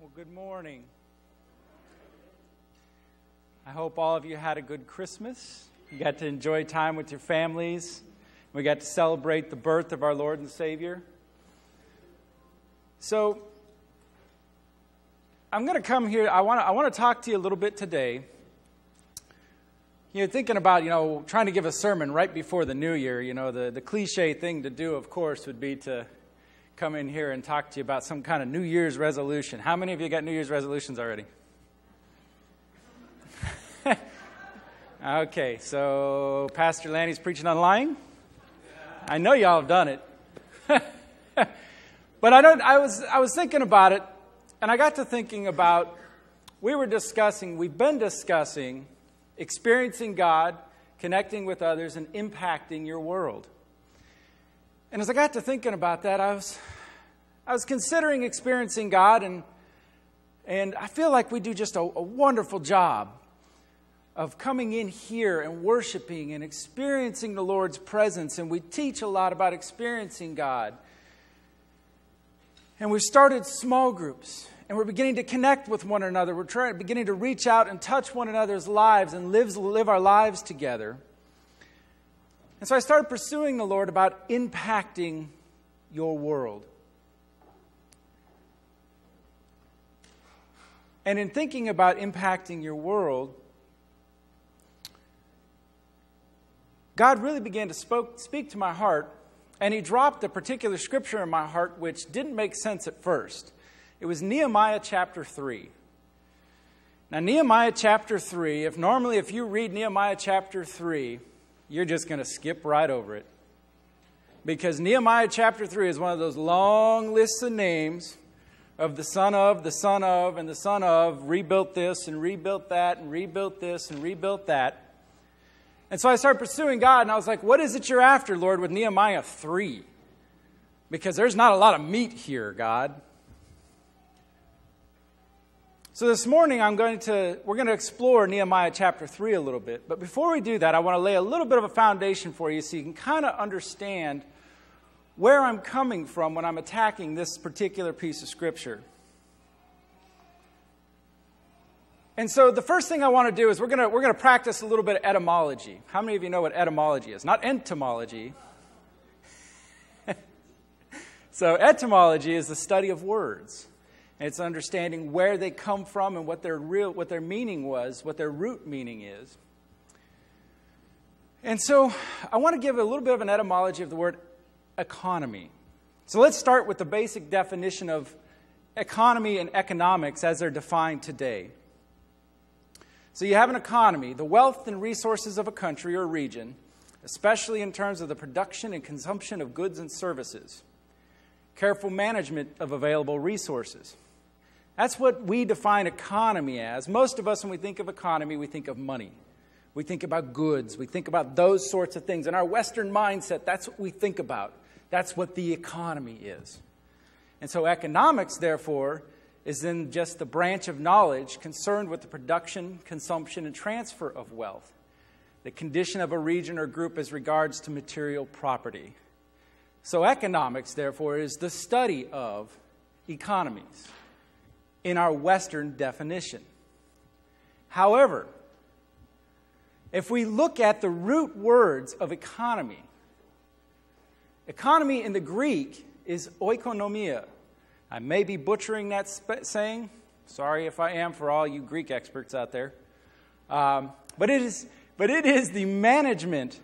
Well, good morning. I hope all of you had a good Christmas. You got to enjoy time with your families. We got to celebrate the birth of our Lord and Savior. So, I'm going to come here. I want to talk to you a little bit today. You're thinking about, trying to give a sermon right before the new year. The cliche thing to do, of course, would be to come in here and talk to you about some kind of New Year's resolution. How many of you got New Year's resolutions already? Okay, so Pastor Lanny's preaching on lying. I know y'all have done it. But I was thinking about it, and I got to thinking about, we've been discussing experiencing God, connecting with others, and impacting your world. And as I got to thinking about that, I was considering experiencing God, and I feel like we do just a wonderful job of coming in here and worshiping and experiencing the Lord's presence, and we teach a lot about experiencing God. And we've started small groups, and we're beginning to connect with one another. We're beginning to reach out and touch one another's lives and live our lives together. And so I started pursuing the Lord about impacting your world. And in thinking about impacting your world, God really began to speak to my heart, and He dropped a particular scripture in my heart which didn't make sense at first. It was Nehemiah chapter 3. Now, Nehemiah chapter 3, if you read Nehemiah chapter 3, you're just going to skip right over it. Because Nehemiah chapter 3 is one of those long lists of names of the son of, and the son of, rebuilt this and rebuilt that and rebuilt this and rebuilt that. And so I started pursuing God, and I was like, what is it you're after, Lord, with Nehemiah 3? Because there's not a lot of meat here, God. So this morning, we're going to explore Nehemiah chapter 3 a little bit. But before we do that, I want to lay a little bit of a foundation for you so you can kind of understand where I'm coming from when I'm attacking this particular piece of Scripture. And so the first thing I want to do is we're going to practice a little bit of etymology. How many of you know what etymology is? Not entomology. So etymology is the study of words. And it's understanding where they come from and what their meaning was, what their root meaning is. And so I want to give a little bit of an etymology of the word economy. So let's start with the basic definition of economy and economics as they're defined today. So you have an economy, the wealth and resources of a country or region, especially in terms of the production and consumption of goods and services. Careful management of available resources. That's what we define economy as. Most of us, when we think of economy, we think of money. We think about goods. We think about those sorts of things. In our Western mindset, that's what we think about. That's what the economy is. And so economics, therefore, is then just the branch of knowledge concerned with the production, consumption, and transfer of wealth. The condition of a region or group as regards to material property. So economics, therefore, is the study of economies in our Western definition. However, if we look at the root words of economy in the Greek is oikonomia. I may be butchering that saying. Sorry if I am for all you Greek experts out there. But it is the management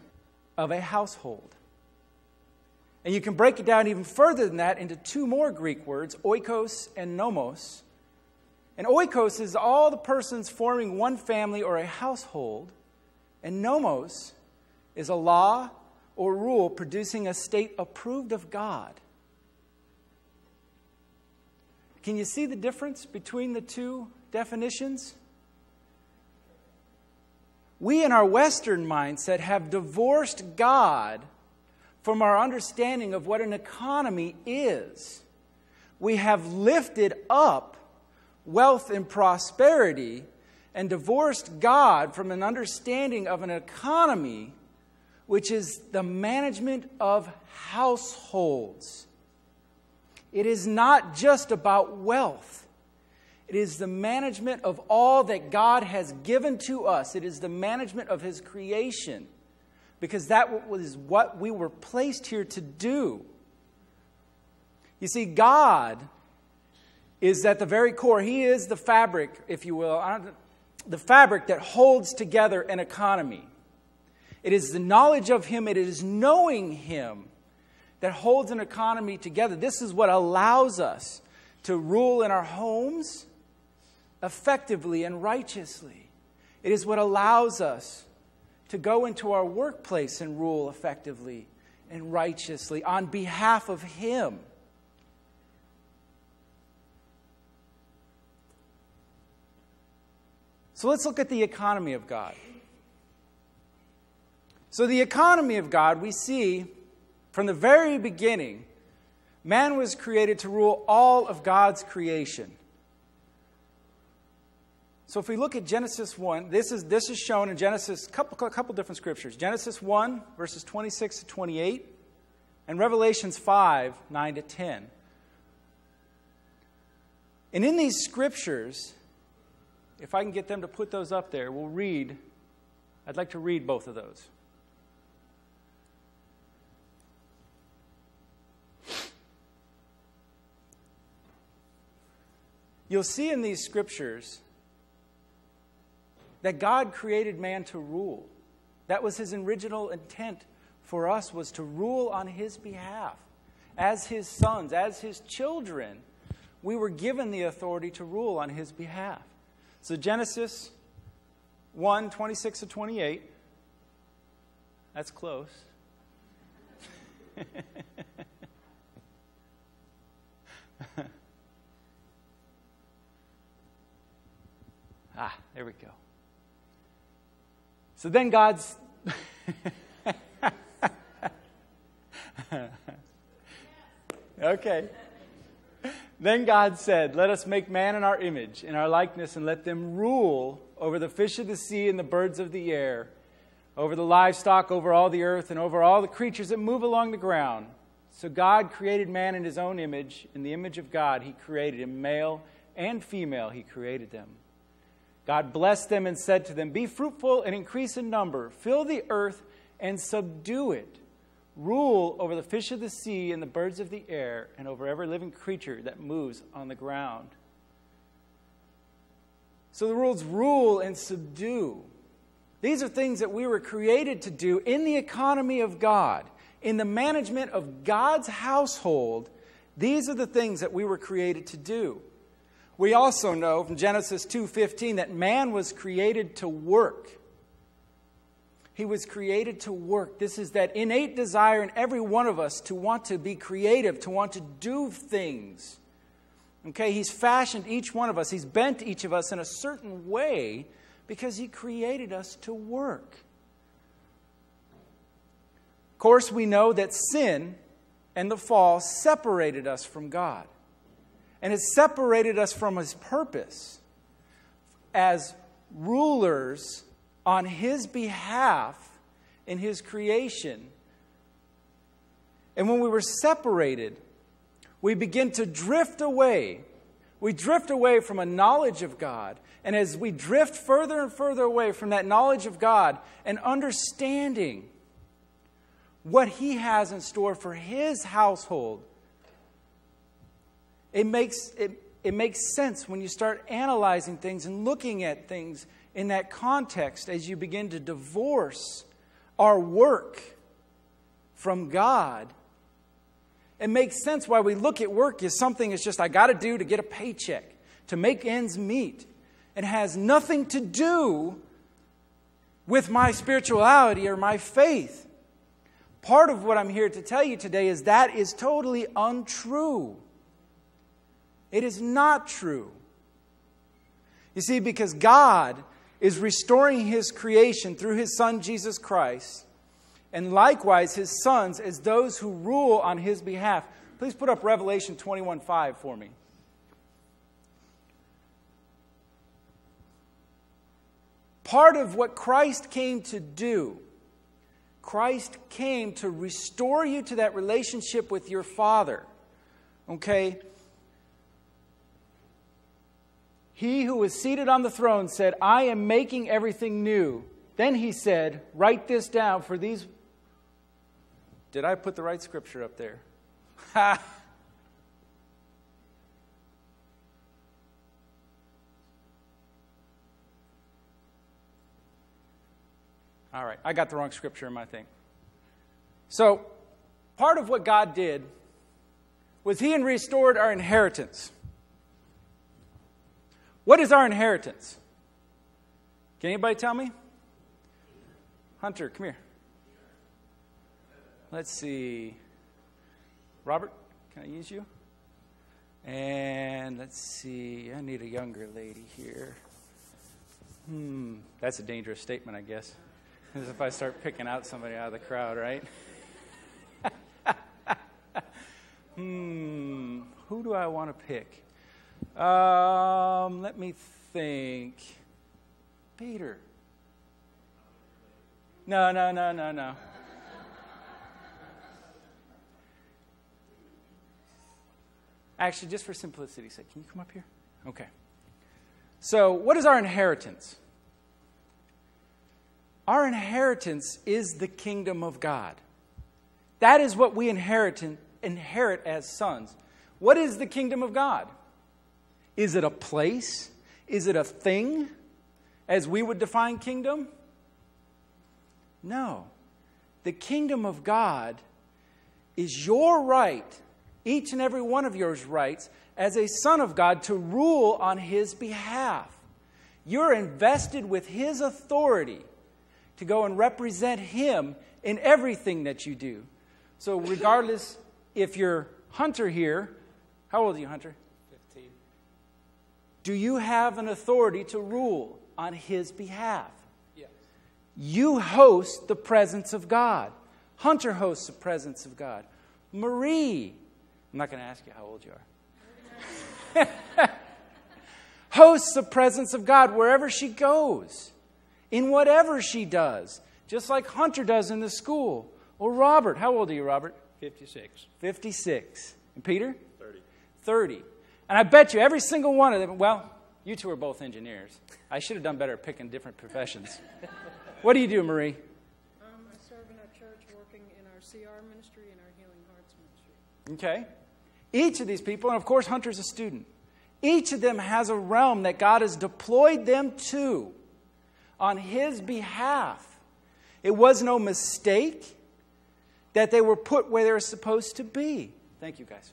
of a household. And you can break it down even further than that into two more Greek words, oikos and nomos. And oikos is all the persons forming one family or a household. And nomos is a law or rule producing a state approved of God. Can you see the difference between the two definitions? We in our Western mindset have divorced God from our understanding of what an economy is. We have lifted up wealth and prosperity and divorced God from an understanding of an economy, which is the management of households. It is not just about wealth. It is the management of all that God has given to us. It is the management of His creation. Because that was what we were placed here to do. You see, God is at the very core. He is the fabric, if you will, the fabric that holds together an economy. It is the knowledge of Him, it is knowing Him that holds an economy together. This is what allows us to rule in our homes effectively and righteously. It is what allows us to go into our workplace and rule effectively and righteously on behalf of Him. So let's look at the economy of God. So the economy of God, we see from the very beginning, man was created to rule all of God's creation. So if we look at Genesis 1, this is shown in Genesis, a couple different scriptures. Genesis 1, verses 26 to 28, and Revelations 5, 9 to 10. And in these scriptures, if I can get them to put those up there, I'd like to read both of those. You'll see in these scriptures that God created man to rule. That was His original intent for us, was to rule on His behalf. As His sons, as His children, we were given the authority to rule on His behalf. So Genesis 1, 26 to 28. That's close. There we go. So then God's... Okay. Then God said, "Let us make man in our image, in our likeness, and let them rule over the fish of the sea and the birds of the air, over the livestock, over all the earth, and over all the creatures that move along the ground." So God created man in His own image. In the image of God, He created him. Male and female, He created them. God blessed them and said to them, "Be fruitful and increase in number. Fill the earth and subdue it. Rule over the fish of the sea and the birds of the air and over every living creature that moves on the ground." So the words rule and subdue. These are things that we were created to do in the economy of God. In the management of God's household, these are the things that we were created to do. We also know from Genesis 2:15 that man was created to work. He was created to work. This is that innate desire in every one of us to want to be creative, to want to do things. Okay, He's fashioned each one of us. He's bent each of us in a certain way because He created us to work. Of course, we know that sin and the fall separated us from God. And it separated us from His purpose as rulers on His behalf in His creation. And when we were separated, we begin to drift away. We drift away from a knowledge of God. And as we drift further and further away from that knowledge of God and understanding what He has in store for His household, it makes sense when you start analyzing things and looking at things in that context as you begin to divorce our work from God. It makes sense why we look at work as something it's just I got to do to get a paycheck, to make ends meet. It has nothing to do with my spirituality or my faith. Part of what I'm here to tell you today is that is totally untrue. It is not true. You see, because God is restoring His creation through His Son, Jesus Christ, and likewise His sons as those who rule on His behalf. Please put up Revelation 21:5 for me. Part of what Christ came to do, Christ came to restore you to that relationship with your Father. Okay? He who was seated on the throne said, I am making everything new. Then he said, write this down for these... Did I put the right scripture up there? Ha! All right, I got the wrong scripture in my thing. So, part of what God did was He restored our inheritance. What is our inheritance? Can anybody tell me? Hunter, come here. Let's see. Robert, can I use you? And let's see. I need a younger lady here. That's a dangerous statement, I guess. As if I start picking out somebody out of the crowd, right? Who do I want to pick? Let me think. Peter. No. Actually, just for simplicity's sake, can you come up here? Okay. So, what is our inheritance? Our inheritance is the kingdom of God. That is what we inherit as sons. What is the kingdom of God? Is it a place? Is it a thing, as we would define kingdom? No. The kingdom of God is your right, each and every one of your rights, as a son of God to rule on His behalf. You're invested with His authority to go and represent Him in everything that you do. So regardless if you're Hunter here, how old are you, Hunter? 15. Do you have an authority to rule on His behalf? Yes. You host the presence of God. Hunter hosts the presence of God. Marie, I'm not going to ask you how old you are, hosts the presence of God wherever she goes, in whatever she does, just like Hunter does in the school. Or Robert, how old are you, Robert? 56. 56. And Peter? 30. 30. And I bet you every single one of them, well, you two are both engineers. I should have done better at picking different professions. What do you do, Marie? I serve in our church, working in our CR ministry and our Healing Hearts ministry. Okay. Each of these people, and of course Hunter's a student, each of them has a realm that God has deployed them to on His behalf. It was no mistake that they were put where they were supposed to be. Thank you, guys.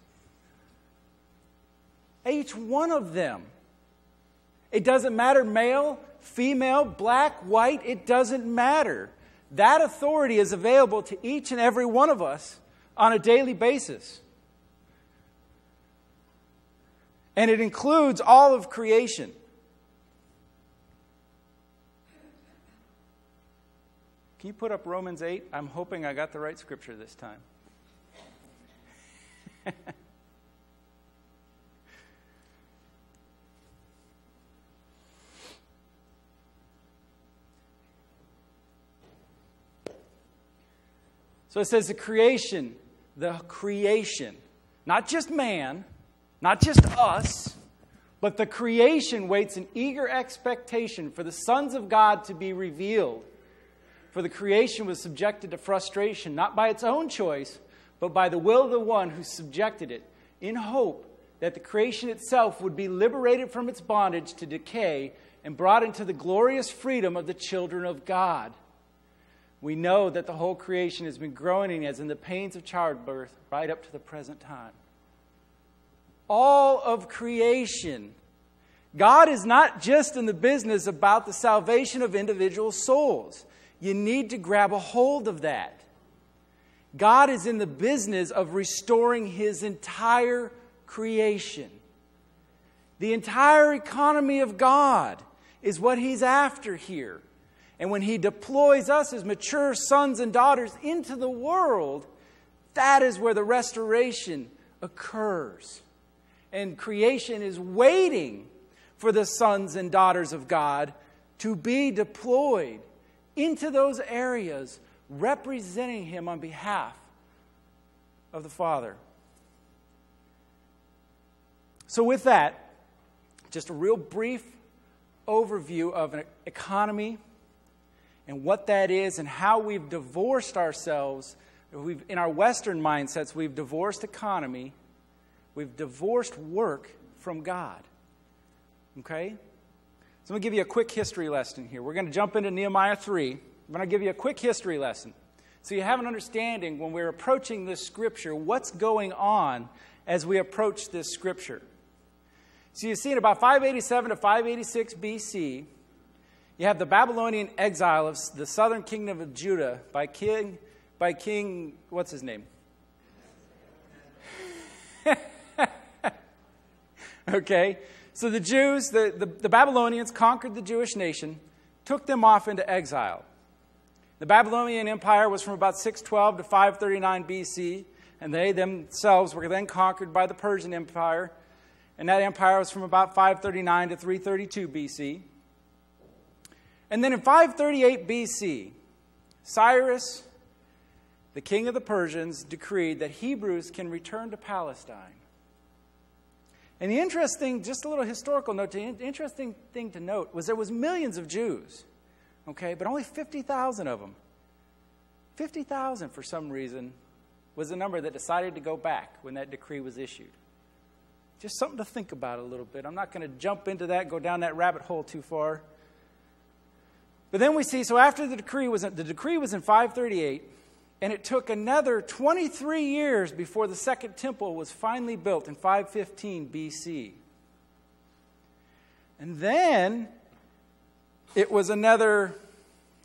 Each one of them. It doesn't matter, male, female, black, white, it doesn't matter. That authority is available to each and every one of us on a daily basis. And it includes all of creation. Can you put up Romans 8? I'm hoping I got the right scripture this time. So it says the creation, not just man, not just us, but the creation waits in eager expectation for the sons of God to be revealed. For the creation was subjected to frustration, not by its own choice, but by the will of the one who subjected it, in hope that the creation itself would be liberated from its bondage to decay and brought into the glorious freedom of the children of God. We know that the whole creation has been groaning as in the pains of childbirth right up to the present time. All of creation. God is not just in the business about the salvation of individual souls. You need to grab a hold of that. God is in the business of restoring His entire creation. The entire economy of God is what He's after here. And when He deploys us as mature sons and daughters into the world, that is where the restoration occurs. And creation is waiting for the sons and daughters of God to be deployed into those areas, representing Him on behalf of the Father. So with that, just a real brief overview of an economy and what that is and how we've divorced ourselves. In our Western mindsets, we've divorced economy, we've divorced work from God. Okay? So I'm going to give you a quick history lesson here. We're going to jump into Nehemiah 3. I'm going to give you a quick history lesson so you have an understanding when we're approaching this scripture, what's going on as we approach this scripture. So you see in about 587 to 586 BC, you have the Babylonian exile of the southern kingdom of Judah by King, what's his name? Okay, so the Jews, the Babylonians conquered the Jewish nation, took them off into exile. The Babylonian Empire was from about 612 to 539 BC, and they themselves were then conquered by the Persian Empire, and that empire was from about 539 to 332 BC. And then in 538 BC, Cyrus, the king of the Persians, decreed that Hebrews can return to Palestine. And the interesting, just a little historical note, the interesting thing to note was there was millions of Jews, okay, but only 50,000 of them. 50,000 for some reason was the number that decided to go back when that decree was issued. Just something to think about a little bit. I'm not going to jump into that, go down that rabbit hole too far. But then we see, so after the decree was in 538, and it took another 23 years before the second temple was finally built in 515 BC. And then it was another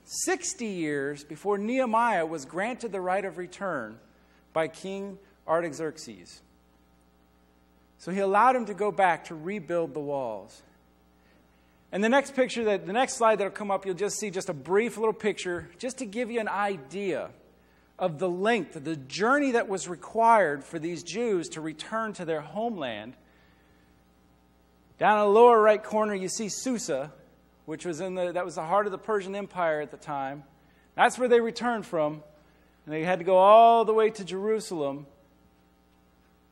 60 years before Nehemiah was granted the right of return by King Artaxerxes. So he allowed him to go back to rebuild the walls. And the next slide that'll come up, you'll just see just a brief little picture, just to give you an idea of the length, of the journey that was required for these Jews to return to their homeland. Down in the lower right corner, you see Susa, which was that was the heart of the Persian Empire at the time. That's where they returned from. And they had to go all the way to Jerusalem.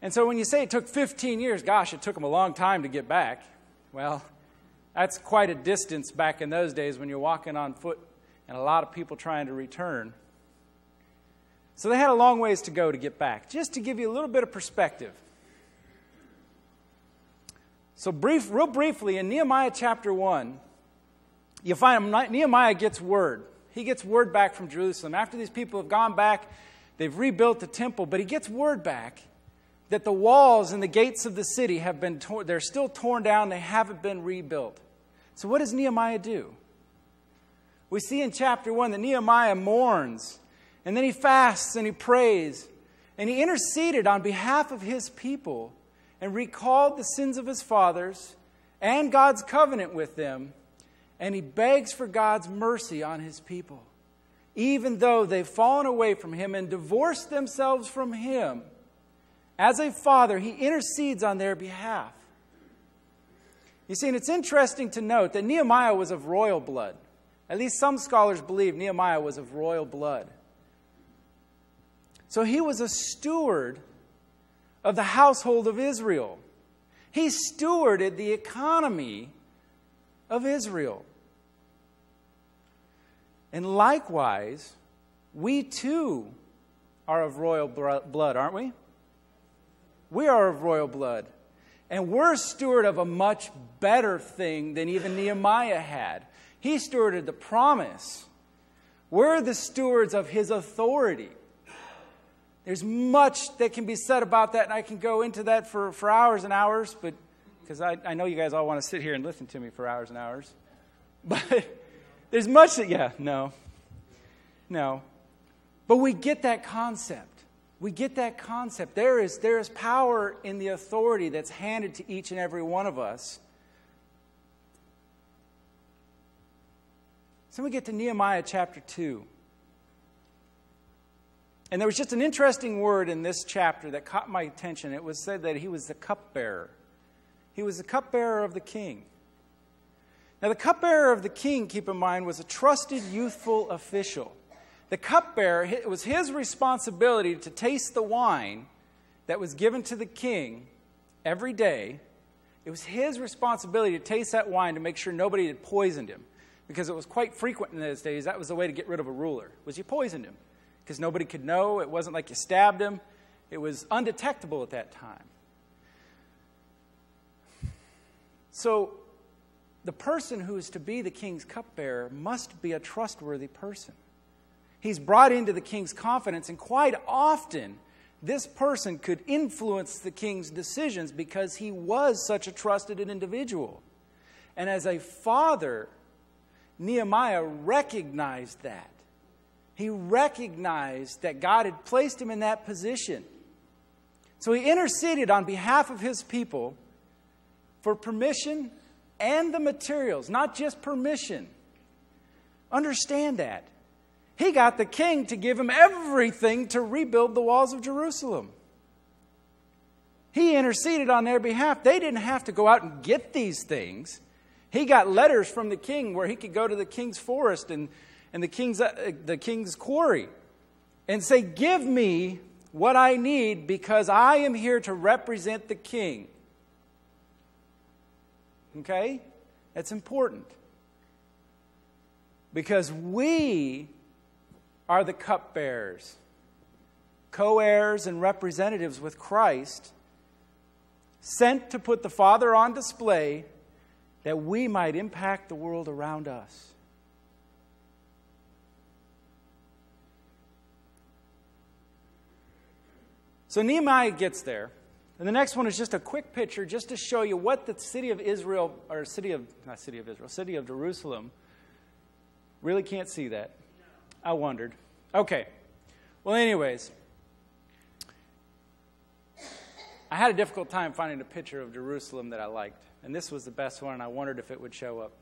And so when you say it took 15 years, gosh, it took them a long time to get back. Well, that's quite a distance back in those days when you're walking on foot and a lot of people trying to return. So they had a long ways to go to get back. Just to give you a little bit of perspective. So real briefly, in Nehemiah chapter 1, you find Nehemiah gets word. He gets word back from Jerusalem. After these people have gone back, they've rebuilt the temple, but he gets word back that the walls and the gates of the city have been torn. They're still torn down. They haven't been rebuilt. So what does Nehemiah do? We see in chapter 1 that Nehemiah mourns, and then he fasts and he prays, and he interceded on behalf of his people and recalled the sins of his fathers and God's covenant with them, and he begs for God's mercy on his people. Even though they've fallen away from him and divorced themselves from him, as a father, he intercedes on their behalf. You see, and it's interesting to note that Nehemiah was of royal blood. At least some scholars believe Nehemiah was of royal blood. So he was a steward of the household of Israel. He stewarded the economy of Israel. And likewise, we too are of royal blood, aren't we? We are of royal blood. And we're a steward of a much better thing than even Nehemiah had. He stewarded the promise. We're the stewards of his authority. There's much that can be said about that, and I can go into that for hours and hours, but because I know you guys all want to sit here and listen to me for hours and hours. But there's much that, no. But we get that concept. We get that concept. There is power in the authority that's handed to each and every one of us. So we get to Nehemiah chapter 2. And there was just an interesting word in this chapter that caught my attention. It was said that he was the cupbearer. He was the cupbearer of the king. Now, the cupbearer of the king, keep in mind, was a trusted youthful official. The cupbearer, it was his responsibility to taste the wine that was given to the king every day It was his responsibility to taste that wine to make sure nobody had poisoned him. Because it was quite frequent in those days. That was the way to get rid of a ruler, was you poisoned him. Because nobody could know. It wasn't like you stabbed him. It was undetectable at that time. So the person who is to be the king's cupbearer must be a trustworthy person. He's brought into the king's confidence, and quite often this person could influence the king's decisions because he was such a trusted individual. And as a father, Nehemiah recognized that. He recognized that God had placed him in that position. So he interceded on behalf of his people for permission and the materials, not just permission. Understand that. He got the king to give him everything to rebuild the walls of Jerusalem. He interceded on their behalf. They didn't have to go out and get these things. He got letters from the king where he could go to the king's forest and the king's quarry and say, give me what I need because I am here to represent the king. Okay? That's important. Because we are the cupbearers, co-heirs and representatives with Christ, sent to put the Father on display that we might impact the world around us. So Nehemiah gets there. And the next one is just a quick picture just to show you what the city of Israel, or city of Jerusalem, really can't see that. I wondered. Okay. Well, anyways, I had a difficult time finding a picture of Jerusalem that I liked. And this was the best one, and I wondered if it would show up.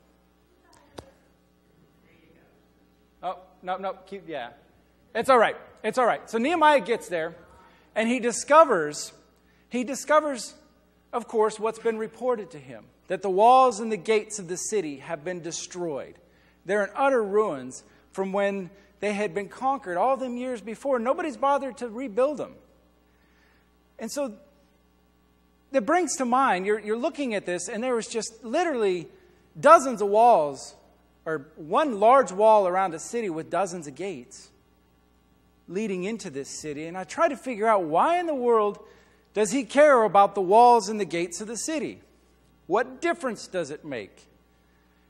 Oh, no, yeah. It's all right. It's all right. So Nehemiah gets there, and he discovers, of course, what's been reported to him, that the walls and the gates of the city have been destroyed. They're in utter ruins from when they had been conquered all them years before. Nobody's bothered to rebuild them. And so that brings to mind, you're looking at this, and there was just literally dozens of walls, or one large wall around a city with dozens of gates leading into this city. And I try to figure out, why in the world does he care about the walls and the gates of the city? What difference does it make?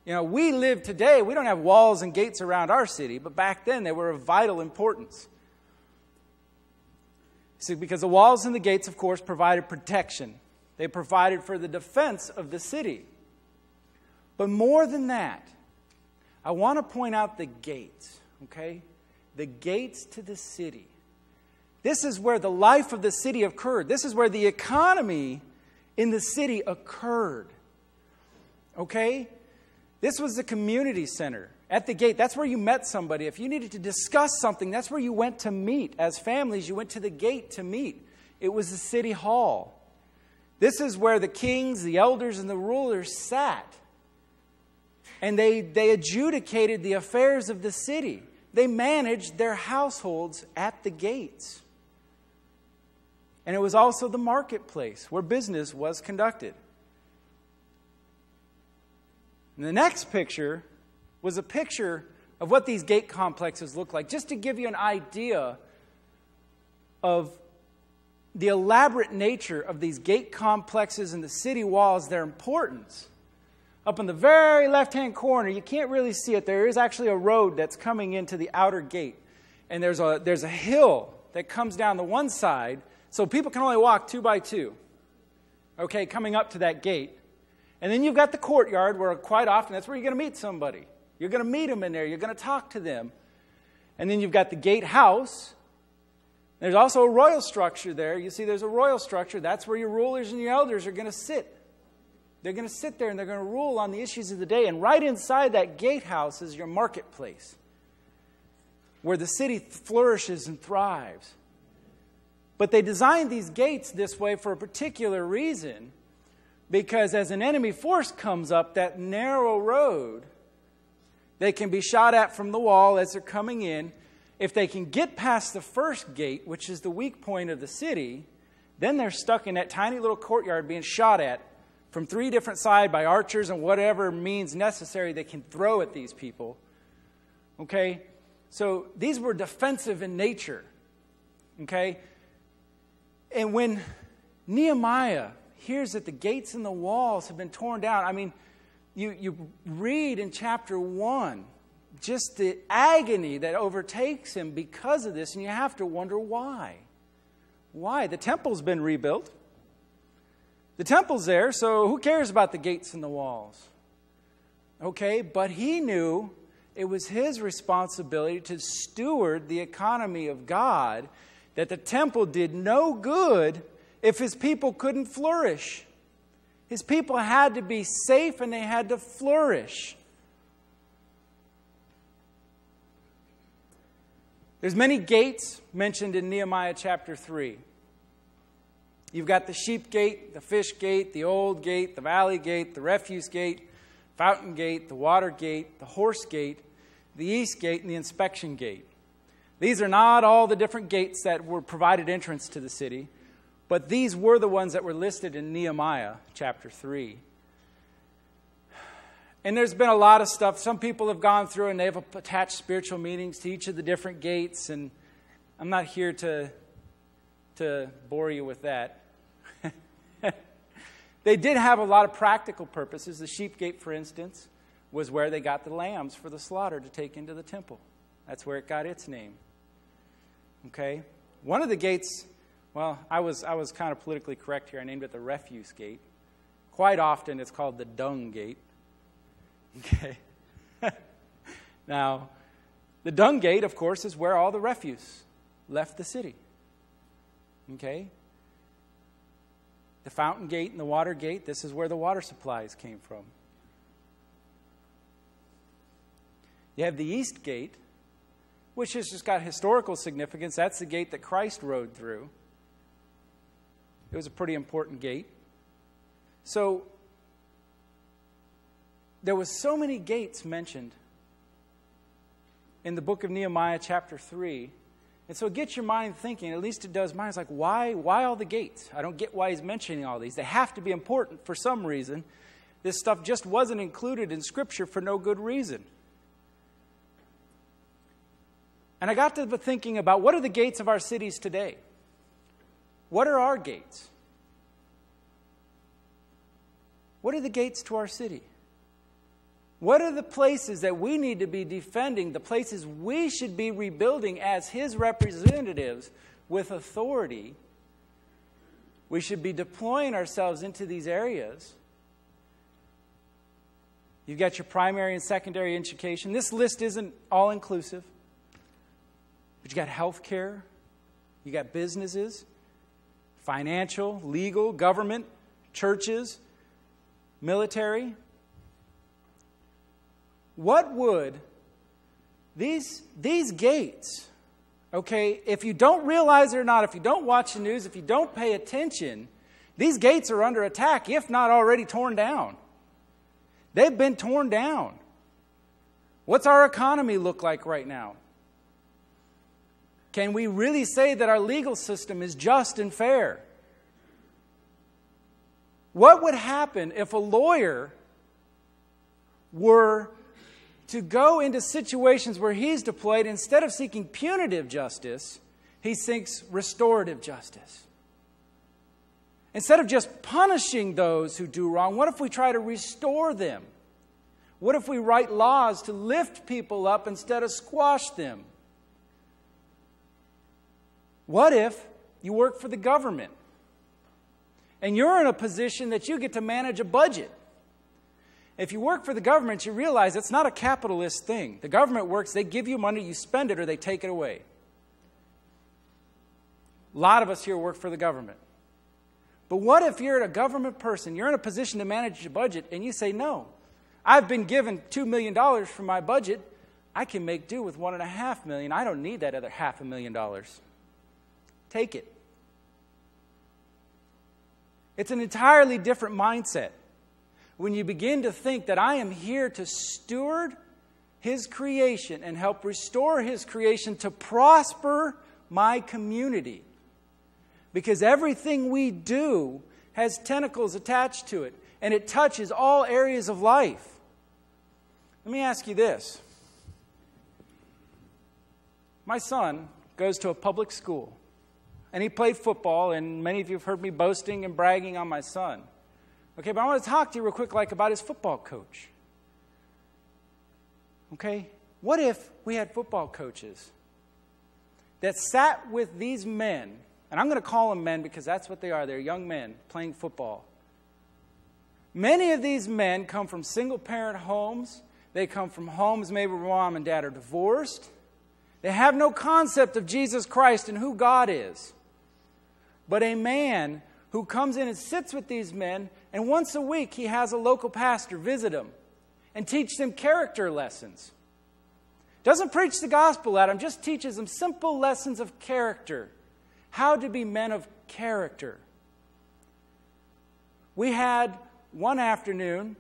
You know, we live today, we don't have walls and gates around our city, but back then they were of vital importance. See, because the walls and the gates, of course, provided protection. They provided for the defense of the city. But more than that, I want to point out the gates, okay? The gates to the city. This is where the life of the city occurred. This is where the economy in the city occurred. Okay? This was the community center. At the gate, that's where you met somebody. If you needed to discuss something, that's where you went to meet. As families, you went to the gate to meet. It was the city hall. This is where the kings, the elders, and the rulers sat. And they adjudicated the affairs of the city. They managed their households at the gates. And it was also the marketplace where business was conducted. And the next picture was a picture of what these gate complexes look like, just to give you an idea of the elaborate nature of these gate complexes and the city walls, their importance. Up in the very left-hand corner, you can't really see it. There is actually a road that's coming into the outer gate. And there's a hill that comes down the one side, so people can only walk 2 by 2. Okay, coming up to that gate. And then you've got the courtyard where quite often that's where you're going to meet somebody. You're going to meet them in there. You're going to talk to them. And then you've got the gatehouse. There's also a royal structure there. You see there's a royal structure. That's where your rulers and your elders are going to sit. They're going to sit there and they're going to rule on the issues of the day. And right inside that gatehouse is your marketplace, where the city flourishes and thrives. But they designed these gates this way for a particular reason, because as an enemy force comes up that narrow road, they can be shot at from the wall as they're coming in. If they can get past the first gate, which is the weak point of the city, then they're stuck in that tiny little courtyard being shot at from 3 different sides by archers and whatever means necessary they can throw at these people. Okay? So these were defensive in nature. Okay? And when Nehemiah hears that the gates and the walls have been torn down, I mean, you read in chapter 1 just the agony that overtakes him because of this, and you have to wonder why. Why? The temple's been rebuilt. The temple's there, so who cares about the gates and the walls? Okay, but he knew it was his responsibility to steward the economy of God, that the temple did no good if his people couldn't flourish. His people had to be safe and they had to flourish. There's many gates mentioned in Nehemiah chapter 3. You've got the sheep gate, the fish gate, the old gate, the valley gate, the refuse gate, fountain gate, the water gate, the horse gate, the east gate, and the inspection gate. These are not all the different gates that were provided entrance to the city, but these were the ones that were listed in Nehemiah chapter 3. And there's been a lot of stuff. Some people have gone through and they've attached spiritual meanings to each of the different gates, and I'm not here to bore you with that. They did have a lot of practical purposes. The sheep gate, for instance, was where they got the lambs for the slaughter to take into the temple. That's where it got its name. Okay? One of the gates, well, I was kind of politically correct here. I named it the refuse gate. Quite often it's called the dung gate. Okay? Now, the dung gate, of course, is where all the refuse left the city. Okay? The fountain gate and the water gate, this is where the water supplies came from. You have the east gate, which has just got historical significance. That's the gate that Christ rode through. It was a pretty important gate. So, there was so many gates mentioned in the book of Nehemiah chapter 3. And so it gets your mind thinking, at least it does mine. It's like, why all the gates? I don't get why he's mentioning all these. They have to be important for some reason. This stuff just wasn't included in Scripture for no good reason. And I got to thinking about, what are the gates of our cities today? What are our gates? What are the gates to our city? What are the places that we need to be defending, the places we should be rebuilding as his representatives with authority? We should be deploying ourselves into these areas. You've got your primary and secondary education. This list isn't all-inclusive. But you got health care, you got businesses, financial, legal, government, churches, military. What would these gates, okay, if you don't realize it or not, if you don't watch the news, if you don't pay attention, these gates are under attack, if not already torn down. They've been torn down. What's our economy look like right now? Can we really say that our legal system is just and fair? What would happen if a lawyer were to go into situations where he's deployed, instead of seeking punitive justice, he seeks restorative justice? Instead of just punishing those who do wrong, what if we try to restore them? What if we write laws to lift people up instead of squash them? What if you work for the government and you're in a position that you get to manage a budget? If you work for the government, you realize it's not a capitalist thing. The government works, they give you money, you spend it, or they take it away. A lot of us here work for the government. But what if you're a government person, you're in a position to manage your budget, and you say, no, I've been given $2 million for my budget. I can make do with $1.5 million. I don't need that other $500,000. Take it. It's an entirely different mindset when you begin to think that I am here to steward his creation and help restore his creation to prosper my community. Because everything we do has tentacles attached to it. and it touches all areas of life. Let me ask you this. My son goes to a public school, and he played football, and many of you have heard me boasting and bragging on my son. Okay, but I want to talk to you real quick about his football coach. Okay? What if we had football coaches that sat with these men, and I'm going to call them men because that's what they are. They're young men playing football. Many of these men come from single-parent homes. They come from homes maybe where mom and dad are divorced. They have no concept of Jesus Christ and who God is. But a man who comes in and sits with these men, and once a week he has a local pastor visit them and teach them character lessons. Doesn't preach the gospel at them, just teaches them simple lessons of character. How to be men of character. We had one afternoon,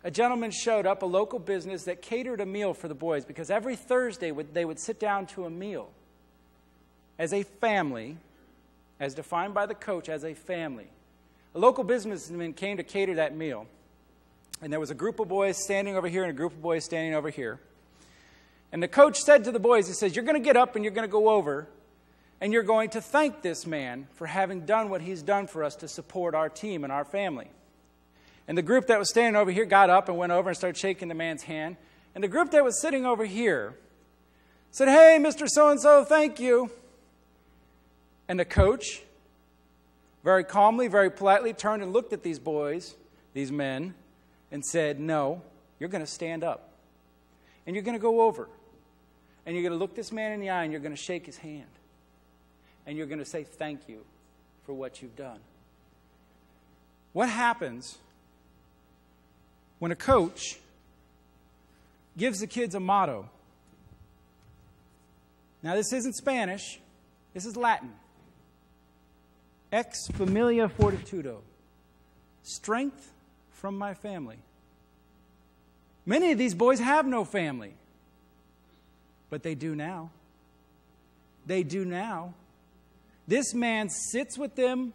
a gentleman showed up, a local business that catered a meal for the boys, because every Thursday they would sit down to a meal as a family, as defined by the coach as a family. A local businessman came to cater that meal, and there was a group of boys standing over here and a group of boys standing over here. And the coach said to the boys, he says, you're going to get up and you're going to go over and you're going to thank this man for having done what he's done for us to support our team and our family. And the group that was standing over here got up and went over and started shaking the man's hand. And the group that was sitting over here said, hey, Mr. So-and-so, thank you. And the coach, very calmly, very politely, turned and looked at these boys, these men, and said, no, you're going to stand up. And you're going to go over. And you're going to look this man in the eye and you're going to shake his hand. And you're going to say thank you for what you've done. What happens when a coach gives the kids a motto? Now, this isn't Spanish. This is Latin. Ex familia fortitudo. Strength from my family. Many of these boys have no family. But they do now. They do now. This man sits with them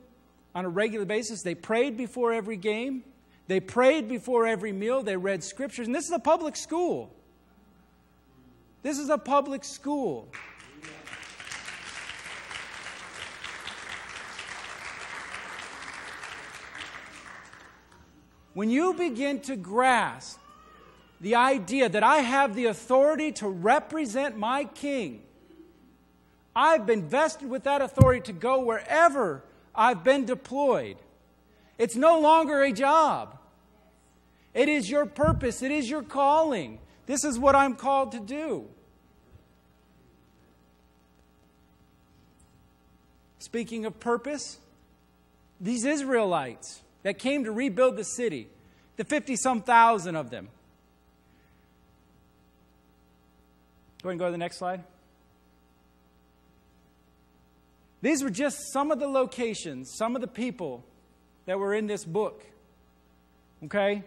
on a regular basis. They prayed before every game. They prayed before every meal. They read scriptures. And this is a public school. This is a public school. When you begin to grasp the idea that I have the authority to represent my king, I've been vested with that authority to go wherever I've been deployed. It's no longer a job. It is your purpose. It is your calling. This is what I'm called to do. Speaking of purpose, these Israelites that came to rebuild the city, the 50-some thousand of them. Go ahead and go to the next slide. These were just some of the locations, some of the people that were in this book. Okay?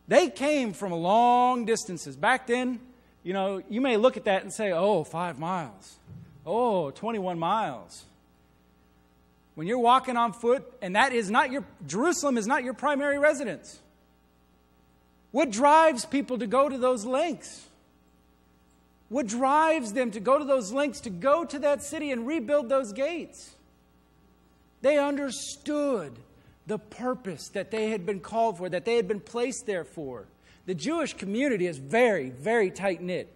They came from long distances. Back then, you know, you may look at that and say, oh, 5 miles. Oh, 21 miles. When you're walking on foot, and that is not Jerusalem is not your primary residence. What drives people to go to those lengths? What drives them to go to those lengths, to go to that city and rebuild those gates? They understood the purpose that they had been called for, that they had been placed there for. The Jewish community is very, very tight-knit.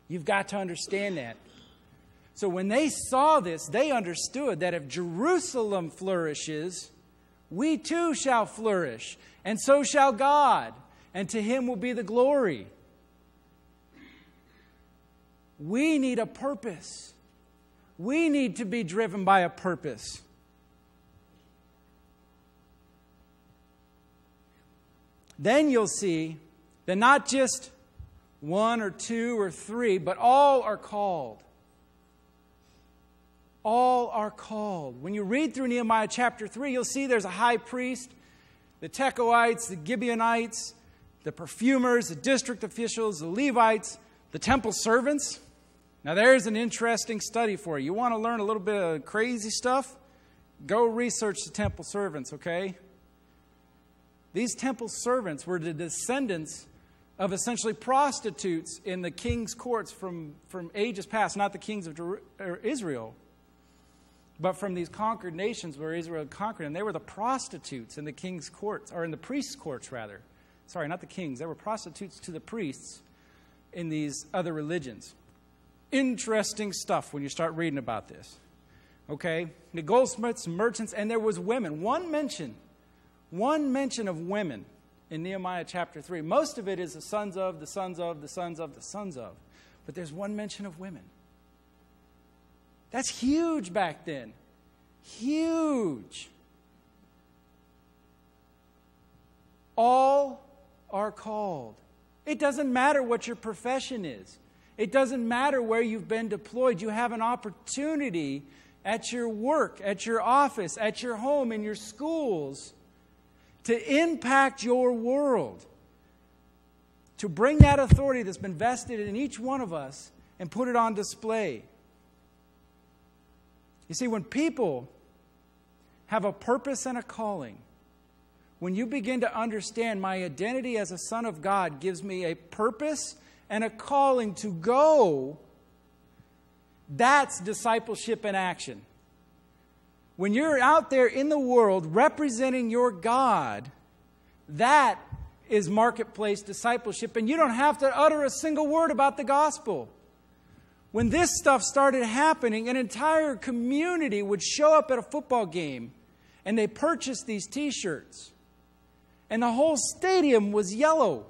You've got to understand that. So when they saw this, they understood that if Jerusalem flourishes, we too shall flourish, and so shall God, and to Him will be the glory. We need a purpose. We need to be driven by a purpose. Then you'll see that not just 1 or 2 or 3, but all are called. All are called. When you read through Nehemiah chapter 3, you'll see there's a high priest, the Tekoites, the Gibeonites, the perfumers, the district officials, the Levites, the temple servants. Now there's an interesting study for you. You want to learn a little bit of crazy stuff? Go research the temple servants, okay? These temple servants were the descendants of essentially prostitutes in the king's courts from ages past, not the kings of Israel, but from these conquered nations where Israel had conquered them. They were the prostitutes in the king's courts, or in the priests' courts, rather. Sorry, not the kings. They were prostitutes to the priests in these other religions. Interesting stuff when you start reading about this. Okay? The goldsmiths, merchants, and there was women. One mention of women in Nehemiah chapter 3. Most of it is the sons of, the sons of, the sons of, the sons of. But there's one mention of women. That's huge back then. Huge. All are called. It doesn't matter what your profession is. It doesn't matter where you've been deployed. You have an opportunity at your work, at your office, at your home, in your schools, to impact your world, to bring that authority that's been vested in each one of us and put it on display. You see, when people have a purpose and a calling, when you begin to understand my identity as a son of God gives me a purpose and a calling to go, that's discipleship in action. When you're out there in the world representing your God, that is marketplace discipleship, and you don't have to utter a single word about the gospel. When this stuff started happening, an entire community would show up at a football game, and they purchased these T-shirts, and the whole stadium was yellow.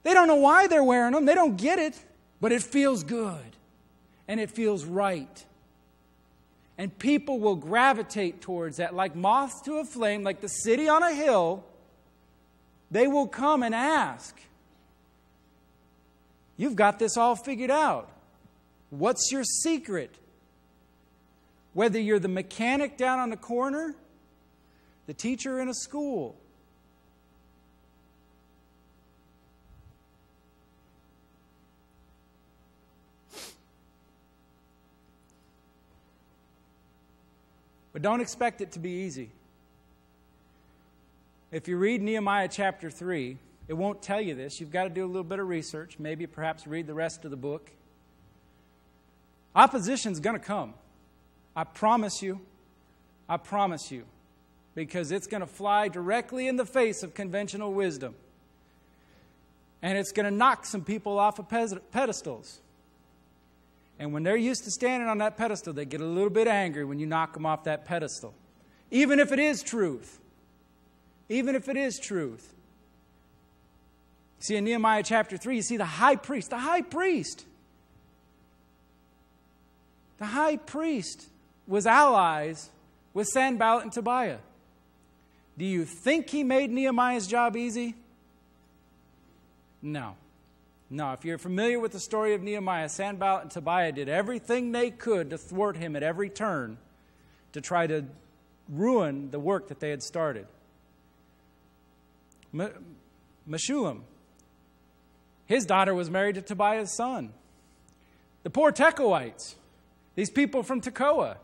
They don't know why they're wearing them. They don't get it, but it feels good, and it feels right. And people will gravitate towards that like moths to a flame, like the city on a hill. They will come and ask, "You've got this all figured out. What's your secret?" Whether you're the mechanic down on the corner, the teacher in a school. But don't expect it to be easy. If you read Nehemiah chapter 3, it won't tell you this. You've got to do a little bit of research, maybe perhaps read the rest of the book. Opposition's going to come. I promise you. I promise you. Because it's going to fly directly in the face of conventional wisdom. And it's going to knock some people off of pedestals. And when they're used to standing on that pedestal, they get a little bit angry when you knock them off that pedestal. Even if it is truth. Even if it is truth. See, in Nehemiah chapter 3, you see the high priest. The high priest. The high priest was allies with Sanballat and Tobiah. Do you think he made Nehemiah's job easy? No. No, if you're familiar with the story of Nehemiah, Sanballat and Tobiah did everything they could to thwart him at every turn to try to ruin the work that they had started. Meshullam, his daughter was married to Tobiah's son. The poor Tekoites, these people from Tekoa,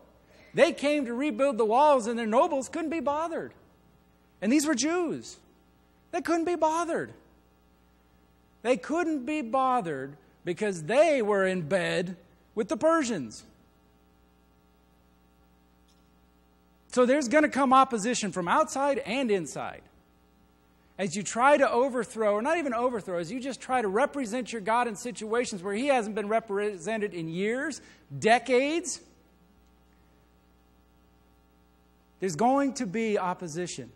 they came to rebuild the walls and their nobles couldn't be bothered. And these were Jews. They couldn't be bothered. They couldn't be bothered because they were in bed with the Persians. So there's going to come opposition from outside and inside. As you try to overthrow, or not even overthrow, as you just try to represent your God in situations where He hasn't been represented in years, decades, there's going to be opposition.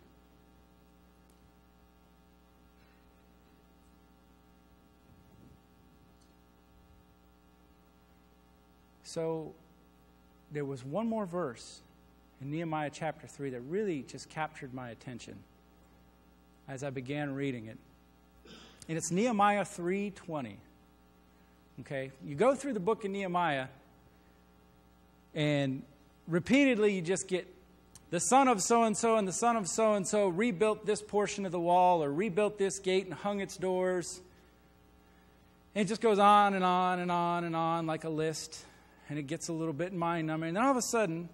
So there was one more verse in Nehemiah chapter 3 that really just captured my attention as I began reading it. And it's Nehemiah 3:20. Okay? You go through the book of Nehemiah and repeatedly you just get the son of so-and-so and the son of so-and-so rebuilt this portion of the wall or rebuilt this gate and hung its doors. And it just goes on and on and on and on like a list. And it gets a little bit mind-numbing. And then all of a sudden,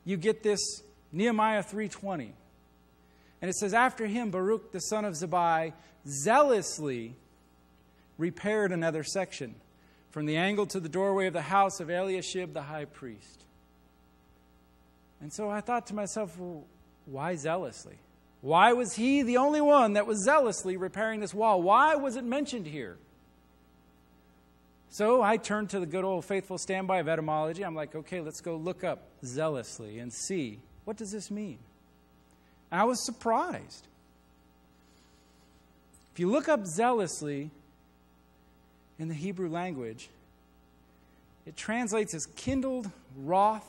you get this Nehemiah 3:20. And it says, after him, Baruch, the son of Zabbai, zealously repaired another section, from the angle to the doorway of the house of Eliashib the high priest. And so I thought to myself, well, why zealously? Why was he the only one that was zealously repairing this wall? Why was it mentioned here? So I turned to the good old faithful standby of etymology. I'm like, okay, let's go look up zealously and see, what does this mean? And I was surprised. If you look up zealously in the Hebrew language, it translates as kindled, wroth,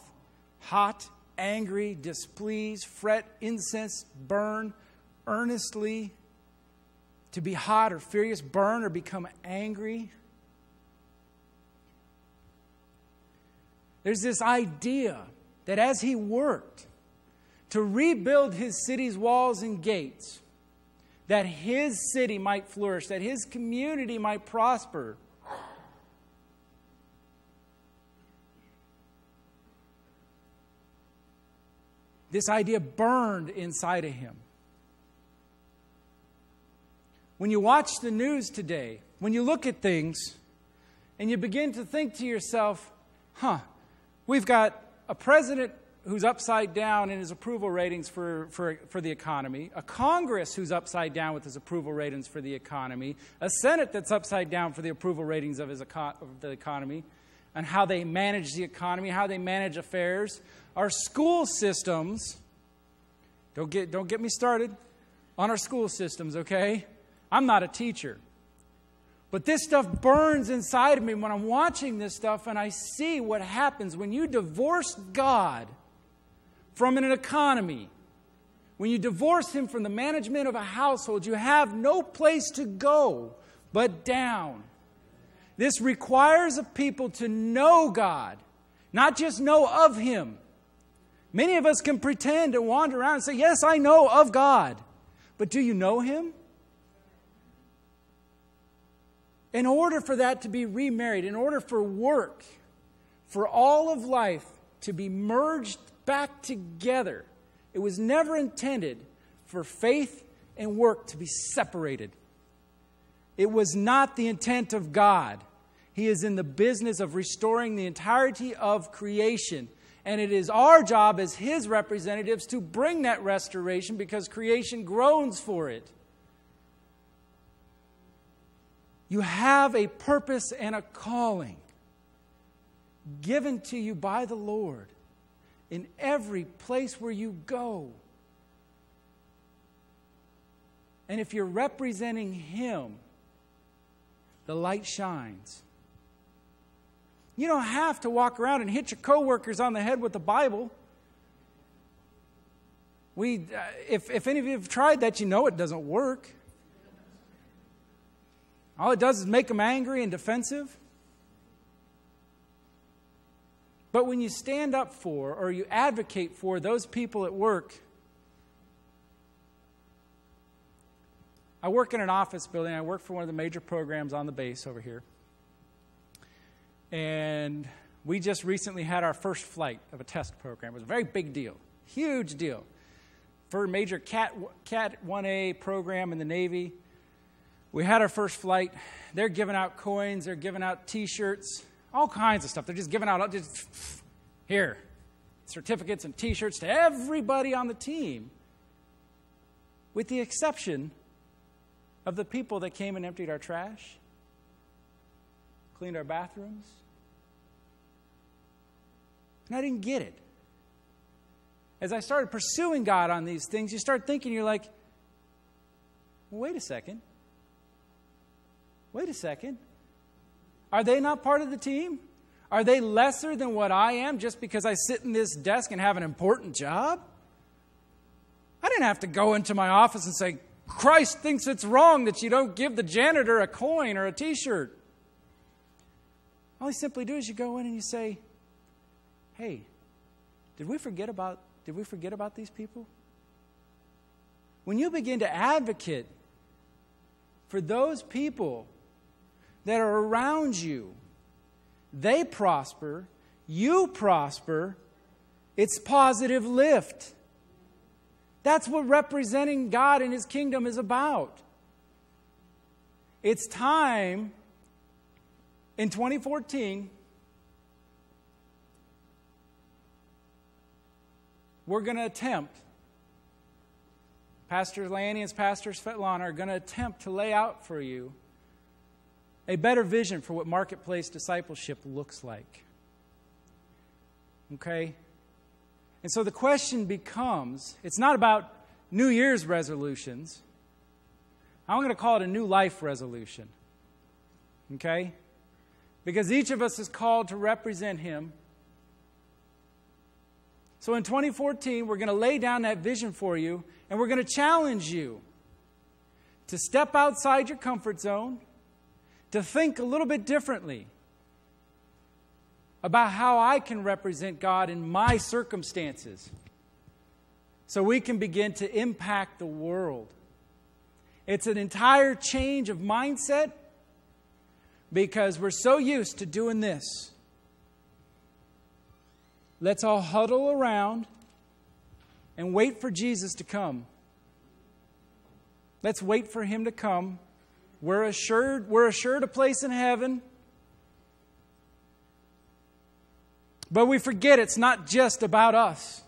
hot, angry, displeased, fret, incensed, burn, earnestly, to be hot or furious, burn or become angry. There's this idea that as he worked to rebuild his city's walls and gates, that his city might flourish, that his community might prosper, this idea burned inside of him. When you watch the news today, when you look at things, and you begin to think to yourself, we've got a president who's upside down in his approval ratings for the economy, a Congress who's upside down with his approval ratings for the economy, a Senate that's upside down for the approval ratings of the economy, and how they manage the economy, how they manage affairs. Our school systems, don't get me started on our school systems, okay? I'm not a teacher. But this stuff burns inside of me when I'm watching this stuff and I see what happens when you divorce God from an economy. When you divorce Him from the management of a household, you have no place to go but down. This requires of people to know God, not just know of Him. Many of us can pretend and wander around and say, yes, I know of God. But do you know Him? In order for that to be remarried, in order for work, for all of life to be merged back together, it was never intended for faith and work to be separated. It was not the intent of God. He is in the business of restoring the entirety of creation. And it is our job as His representatives to bring that restoration because creation groans for it. You have a purpose and a calling given to you by the Lord in every place where you go. And if you're representing Him, the light shines. You don't have to walk around and hit your coworkers on the head with the Bible. If any of you have tried that, you know it doesn't work. All it does is make them angry and defensive. But when you stand up for or you advocate for those people at work, I work in an office building. I work for one of the major programs on the base over here. And we just recently had our first flight of a test program. It was a very big deal, huge deal. For a major Cat 1A program in the Navy, we had our first flight. They're giving out coins. They're giving out T-shirts, all kinds of stuff. They're just giving out, here, certificates and T-shirts to everybody on the team, with the exception of the people that came and emptied our trash, cleaned our bathrooms. And I didn't get it. As I started pursuing God on these things, you start thinking, you're like, well, wait a second. Wait a second. Are they not part of the team? Are they lesser than what I am just because I sit in this desk and have an important job? I didn't have to go into my office and say, Christ thinks it's wrong that you don't give the janitor a coin or a T-shirt. All you simply do is you go in and you say, hey, did we forget about these people? When you begin to advocate for those people that are around you, they prosper, you prosper, it's positive lift. That's what representing God and His kingdom is about. It's time in 2014, we're going to attempt, Pastor Lanny and Pastor Svetlana are going to attempt to lay out for you a better vision for what marketplace discipleship looks like. Okay? And so the question becomes, it's not about New Year's resolutions. I'm going to call it a new life resolution. Okay? Because each of us is called to represent Him. So in 2014, we're going to lay down that vision for you, and we're going to challenge you to step outside your comfort zone, to think a little bit differently about how I can represent God in my circumstances so we can begin to impact the world. It's an entire change of mindset because we're so used to doing this. Let's all huddle around and wait for Jesus to come. Let's wait for Him to come. We're assured a place in heaven. But we forget it's not just about us.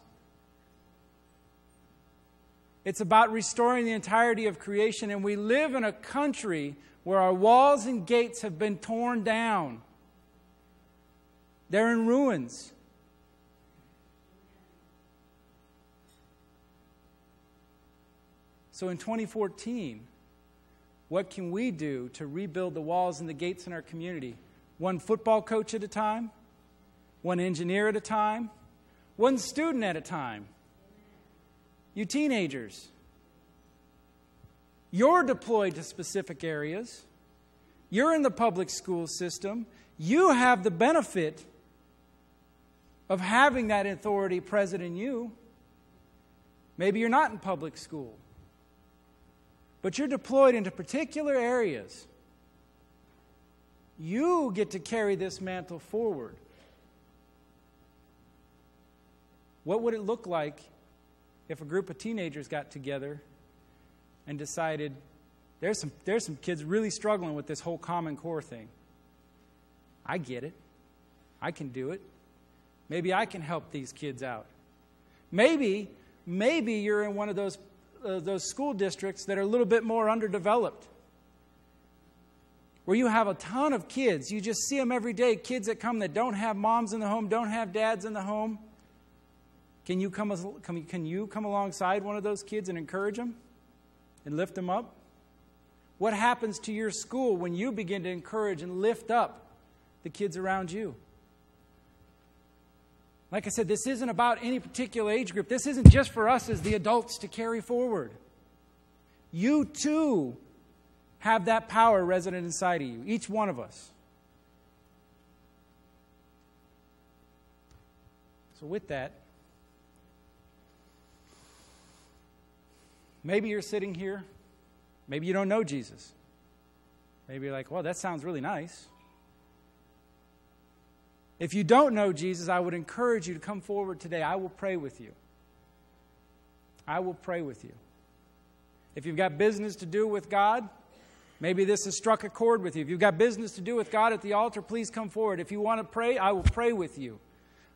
It's about restoring the entirety of creation. And we live in a country where our walls and gates have been torn down. They're in ruins. So in 2014, what can we do to rebuild the walls and the gates in our community? One football coach at a time, one engineer at a time, one student at a time. You teenagers, you're deployed to specific areas. You're in the public school system. You have the benefit of having that authority present in you. Maybe you're not in public school, but you're deployed into particular areas. You get to carry this mantle forward. What would it look like if a group of teenagers got together and decided, there's some kids really struggling with this whole Common Core thing. I get it. I can do it. Maybe I can help these kids out. Maybe you're in one of those school districts that are a little bit more underdeveloped, where you have a ton of kids. You just see them every day, kids that come that don't have moms in the home, don't have dads in the home. Can you come alongside one of those kids and encourage them and lift them up? What happens to your school when you begin to encourage and lift up the kids around you? Like I said, this isn't about any particular age group. This isn't just for us as the adults to carry forward. You too have that power resident inside of you, each one of us. So with that, maybe you're sitting here, maybe you don't know Jesus. Maybe you're like, well, that sounds really nice. If you don't know Jesus, I would encourage you to come forward today. I will pray with you. I will pray with you. If you've got business to do with God, maybe this has struck a chord with you. If you've got business to do with God at the altar, please come forward. If you want to pray, I will pray with you.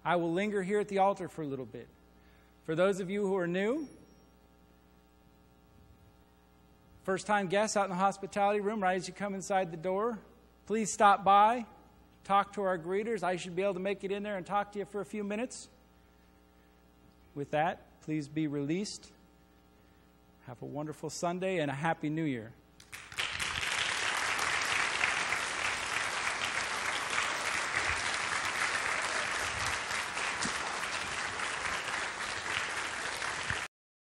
I will linger here at the altar for a little bit. For those of you who are new, first-time guests out in the hospitality room, right as you come inside the door, please stop by. Talk to our greeters. I should be able to make it in there and talk to you for a few minutes. With that, please be released. Have a wonderful Sunday and a Happy New Year.